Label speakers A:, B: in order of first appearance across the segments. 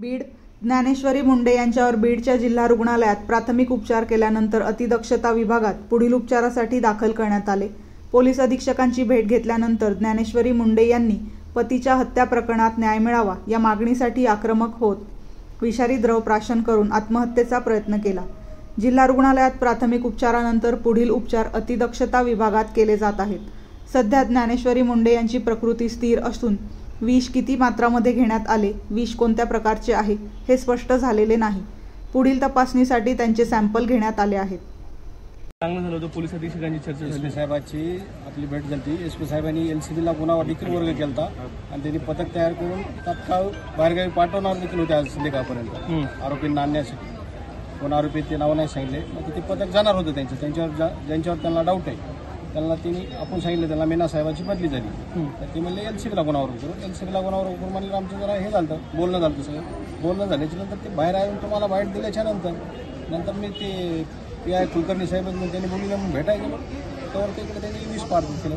A: बीड ज्ञानेश्वरी मुंडे यांच्यावर बीडच्या जिल्हा रुग्णालयात प्राथमिक उपचार केल्यानंतर अतिदक्षता विभागात पुढील उपचारासाठी दाखल करण्यात आले। पोलीस अधीक्षकांची भेट घेतल्यानंतर ज्ञानेश्वरी मुंडे यांनी पतीच्या हत्या प्रकरणात न्याय मिळावा या मागणीसाठी आक्रमक होत विषारी द्रव प्राशन करून आत्महत्येचा प्रयत्न केला। जिल्हा रुग्णालयात प्राथमिक उपचारानंतर पुढील उपचार अतिदक्षता विभागात केले जात आहेत। सध्या ज्ञानेश्वरी मुंडे यांची प्रकृती स्थिर असून विष किती मात्रामध्ये घेण्यात आले, विष कोणत्या प्रकारचे आहे हे स्पष्ट झालेले नाही। पुढील तपासणीसाठी त्यांचे सॅम्पल घेण्यात आले आहेत।
B: चांगलं झालं होतं। पोलीस अधीक्षकांची चर्चा झाली, साहेबांची आपली भेट झाली। एसपी साहेबांनी एलसीबीला गुन्हा देखील वर्ग केला आणि त्यांनी पथक तयार करून तात्काळ बाहेरगावी पाठवणार देखील होते आज संध्याकाळपर्यंत आरोपींना आणण्यासाठी। कोण आरोपी ते नाव नाही सांगितले, मग ते पथक जाणार होतं त्यांच्यावर ज्यांच्यावर त्यांना डाऊट आहे त्यांना त्यांनी आपण सांगितलं त्यांना मीना साहेबांची बदली झाली, तर ते म्हणले एलसीबीला गुन्हा वर्ग करू। एलसीबीला गुन्हा वर्ग करून म्हणलं आमचं जरा हे झालं, बोलणं झालं। सगळं बोलणं झाल्याच्या नंतर ते बाहेर येऊन तुम्हाला बाहेर दिल्याच्या नंतर मी ते PI कुलकर्णी साहेब त्यांनी बोलले मग भेटायला गेलो, तर तिकडे त्यांनी विष पार केलं।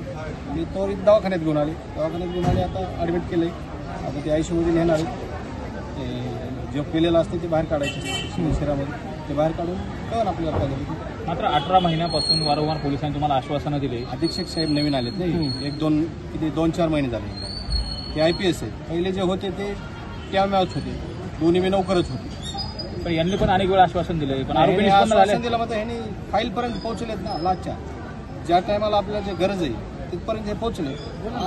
B: मी तो दवाखान्यात घेऊन आले, आता ॲडमिट केलं आहे। आता ते ICU मध्ये नेणार आहे। ते जे केलेलं असते ते बाहेर काढायचे शरीरामध्ये, ते बाहेर काढून कळण आपल्याला पाहिजे।
C: मात्र 18 महिन्यापासून वारंवार पोलिसांनी तुम्हाला आश्वासनं दिले।
B: अधीक्षक साहेब नवीन आलेत नाही, 2-4 महिने झाले। ते IPS आहेत, पहिले जे होते ते त्यावेळेस होते, दोन्ही मी नोकरच होते।
C: पण यांनी पण अनेक वेळा आश्वासन दिले, पण आरोपी
B: आश्वासन दिलं मात्र ह्यांनी फाईलपर्यंत पोहोचलेत ना। लाचच्या ज्या टायमाला आपल्याला जे गरज आहे तिथपर्यंत हे पोहोचले।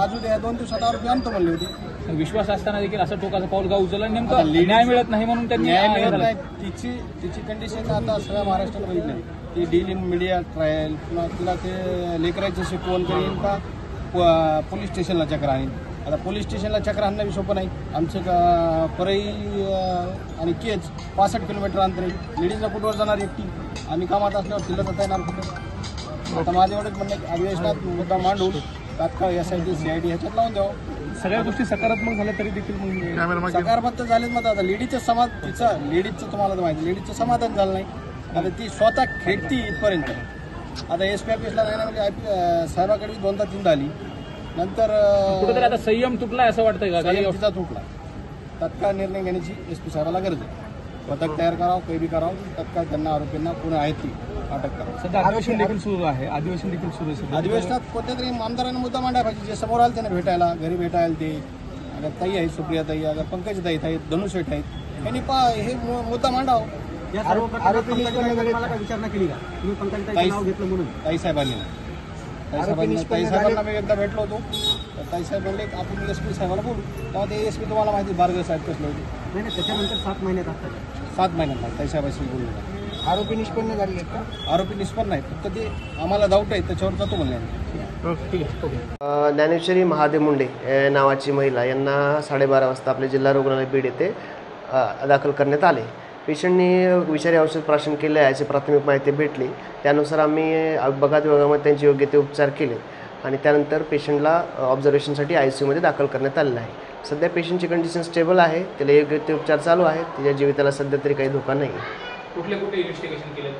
B: आज उद्या 2 दिवसात आरोपी आणतो म्हणले होते।
C: विश्वास असताना देखील असं टोकाचं पाऊल का उचललं? नेमकं न्याय मिळत नाही म्हणून त्यांनी
B: न्याय मिळत नाही। तिची कंडिशन आता सगळ्या महाराष्ट्राला बघितली, ती डील इन मीडिया ट्रायल, पुन्हा तिला ते लेकरायचं शिकवण करीन का पोलीस स्टेशनला चक्र आणीन। आता पोलीस स्टेशनला चक्र आणणं सोपं नाही। आमचं परई आणि केज 65 किलोमीटर अंतर आहे। लेडीजला कुठवर जाणार एकटी, आम्ही कामात असल्यावर तिला जाता येणार कुठं? आता माझं एवढंच म्हणणं की अधिवेशनात मुद्दा मांडून तात्काळ SIT CID ह्याच्यात लावून द्यावं।
C: सगळ्या गोष्टी सकारात्मक झाल्या तरी देखील
B: सकारात्मक झालेच मग आता लेडीजचं तुम्हाला तर माहिती, लेडीजचं समाधान झालं नाही। आता ती स्वतः खेळती इथपर्यंत। आता SP ऑफिसला नाही म्हणजे साहेबाकडे 2दा-3दा आली, नंतर
C: कुठेतरी आता संयम तुटलाय असं वाटतंय का?
B: तिचा तुटला। तत्काळ निर्णय घेण्याची SP साहेबाला गरज आहे। पथक तयार करावं, कैदी करावं, तत्काळ त्यांना आरोपींना पुणे आहेत ती अटक करावं।
C: सध्या अधिवेशन देखील सुरू आहे,
B: अधिवेशनात कोणत्या तरी आमदारांना मुद्दा मांडायला पाहिजे। जे समोर आले त्यांना भेटायला, घरी भेटायला ते अगर ताई आहेत, सुप्रिया ताई, अगर पंकज ताई आहेत, धनुषेठ आहेत, यांनी हे मुद्दा मांडावं।
D: विचारणा केली का तुम्ही? पंकज नाव घेतलं म्हणून
B: ताई साहेबांना मी एकदा भेटलो होतो, तर ताई साहेब म्हणले आपण SP साहेबाला बोलू। तेव्हा ते SP तुम्हाला माहिती बारगळ साहेब कसले होते।
D: नाही, त्याच्यानंतर 7 महिन्यात असतात।
B: 7 महिन्यात ताई साहेबाशी बोललो।
D: आरोपी निष्पन्न झाले आहेत का?
B: आरोपी निष्पन्न नाही, फक्त ते आम्हाला डाऊट आहे त्याच्यावर जातो म्हणले।
E: ज्ञानेश्वरी महादेव मुंडे नावाची महिला यांना 12:30 वाजता आपले जिल्हा रुग्णालय बीड येथे दाखल करण्यात आले। पेशंटनी विषारी औषध प्राशन केले याची प्राथमिक माहिती भेटली, त्यानुसार आम्ही अपघात विभागामध्ये त्यांचे योग्य ते उपचार केले आणि त्यानंतर पेशंटला ऑब्झर्वेशनसाठी ICU मध्ये दाखल करण्यात आलेलं आहे। सध्या पेशंटची कंडिशन स्टेबल आहे, त्याला योग्य ते उपचार चालू आहेत, तिच्या जीविताला सध्या तरी काही धोका नाही।
C: कुठले इन्व्हेस्टिगेशन केले?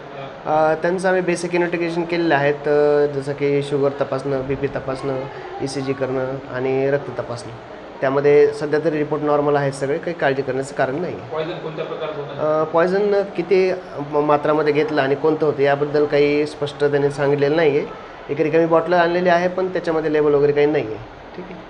E: त्यांचं आम्ही बेसिक इन्व्हेस्टिगेशन केलेले आहेत, जसं की शुगर तपासणं, BP तपासणं, ECG करणं आणि रक्त तपासणं। त्यामध्ये सध्या तरी रिपोर्ट नॉर्मल आहेत सगळे, काही काळजी करण्याचं कारण नाही।
C: पॉयझन कोणत्या प्रकारचं होतं?
E: पॉयझन किती मात्रामध्ये घेतलं आणि कोणतं होतं याबद्दल काही स्पष्ट त्यांनी सांगितलेलं नाही आहे। एक रिकामी बॉटल आणलेली आहे, पण त्याच्यामध्ये लेबल वगैरे काही नाही आहे। ठीक आहे।